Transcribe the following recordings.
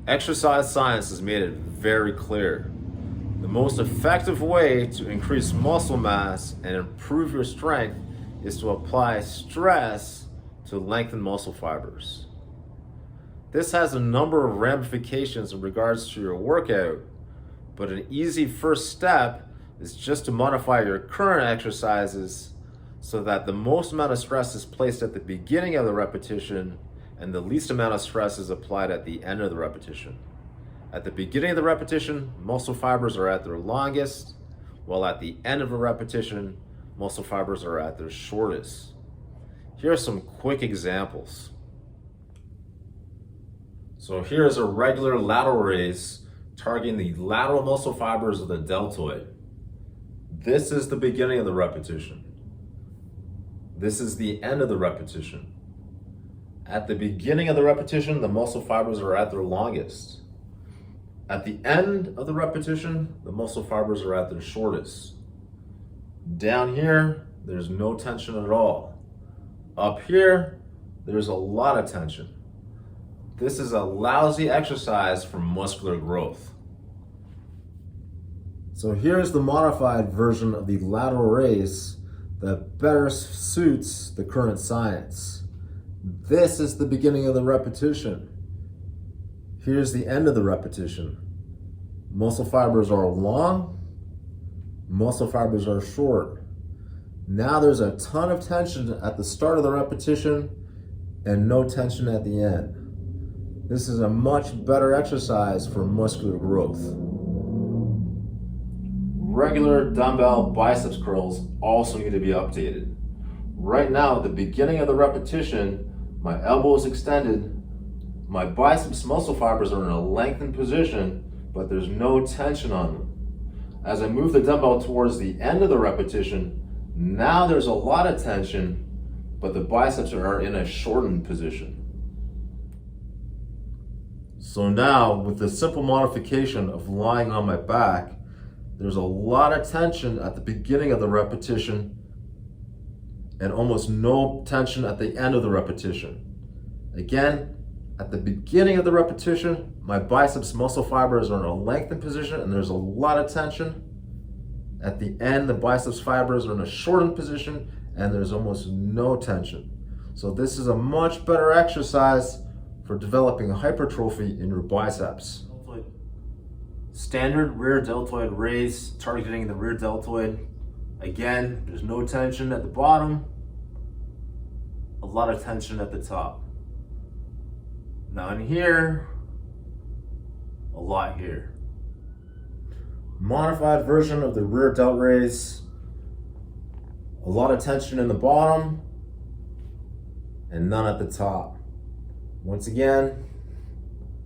Exercise science has made it very clear. The most effective way to increase muscle mass and improve your strength is to apply stress to lengthen muscle fibers. This has a number of ramifications in regards to your workout, but an easy first step is just to modify your current exercises so that the most amount of stress is placed at the beginning of the repetition and the least amount of stress is applied at the end of the repetition. At the beginning of the repetition, muscle fibers are at their longest, while at the end of a repetition, muscle fibers are at their shortest. Here are some quick examples. So here's a regular lateral raise targeting the lateral muscle fibers of the deltoid. This is the beginning of the repetition. This is the end of the repetition. At the beginning of the repetition, the muscle fibers are at their longest. At the end of the repetition, the muscle fibers are at their shortest. Down here, there's no tension at all. Up here, there's a lot of tension. This is a lousy exercise for muscular growth. So here's the modified version of the lateral raise that better suits the current science. This is the beginning of the repetition. Here's the end of the repetition. Muscle fibers are long, muscle fibers are short. Now there's a ton of tension at the start of the repetition and no tension at the end. This is a much better exercise for muscular growth. Regular dumbbell biceps curls also need to be updated. Right now, at the beginning of the repetition, my elbow is extended, my biceps muscle fibers are in a lengthened position, but there's no tension on them. As I move the dumbbell towards the end of the repetition, now there's a lot of tension, but the biceps are in a shortened position. So now, with the simple modification of lying on my back, there's a lot of tension at the beginning of the repetition and almost no tension at the end of the repetition. Again, at the beginning of the repetition, my biceps muscle fibers are in a lengthened position and there's a lot of tension. At the end, the biceps fibers are in a shortened position and there's almost no tension. So this is a much better exercise for developing hypertrophy in your biceps. Standard rear deltoid raise targeting the rear deltoid. Again, there's no tension at the bottom, a lot of tension at the top. Now in here, a lot here. Modified version of the rear delt raise. A lot of tension in the bottom and none at the top. Once again,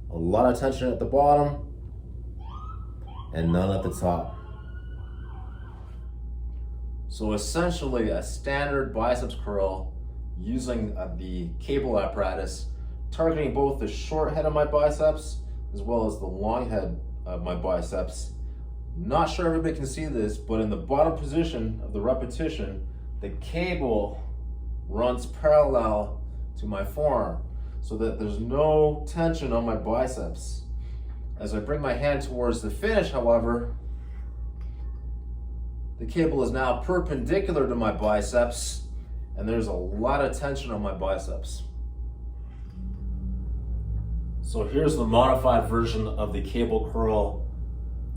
a lot of tension at the bottom and none at the top. So essentially a standard biceps curl using the cable apparatus, targeting both the short head of my biceps as well as the long head of my biceps. Not sure everybody can see this, but in the bottom position of the repetition, the cable runs parallel to my forearm so that there's no tension on my biceps. As I bring my hand towards the finish, however, the cable is now perpendicular to my biceps and there's a lot of tension on my biceps. So here's the modified version of the cable curl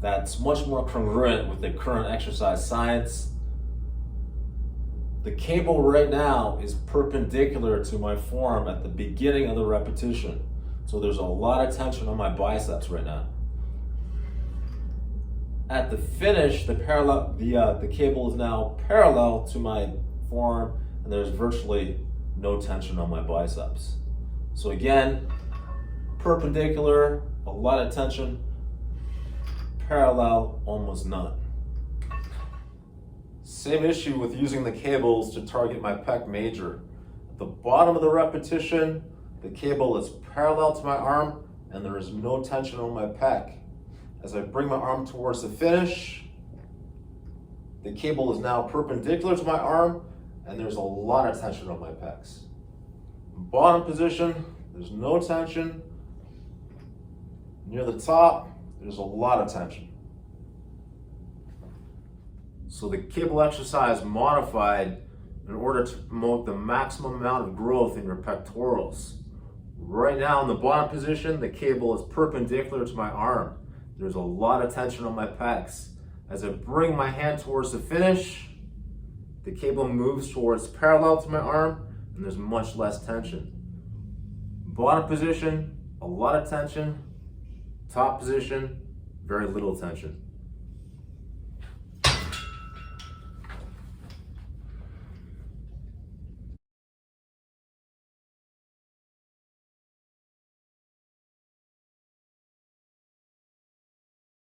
that's much more congruent with the current exercise science. The cable right now is perpendicular to my forearm at the beginning of the repetition. So there's a lot of tension on my biceps right now. At the finish, the cable is now parallel to my forearm and there's virtually no tension on my biceps. So again, perpendicular, a lot of tension, parallel, almost none. Same issue with using the cables to target my pec major. At the bottom of the repetition, the cable is parallel to my arm and there is no tension on my pec. As I bring my arm towards the finish, the cable is now perpendicular to my arm and there's a lot of tension on my pecs. Bottom position, there's no tension. Near the top, there's a lot of tension. So the cable exercise modified in order to promote the maximum amount of growth in your pectorals. Right now in the bottom position, the cable is perpendicular to my arm. There's a lot of tension on my pecs. As I bring my hand towards the finish, the cable moves towards parallel to my arm, and there's much less tension. Bottom position, a lot of tension. Top position, very little tension.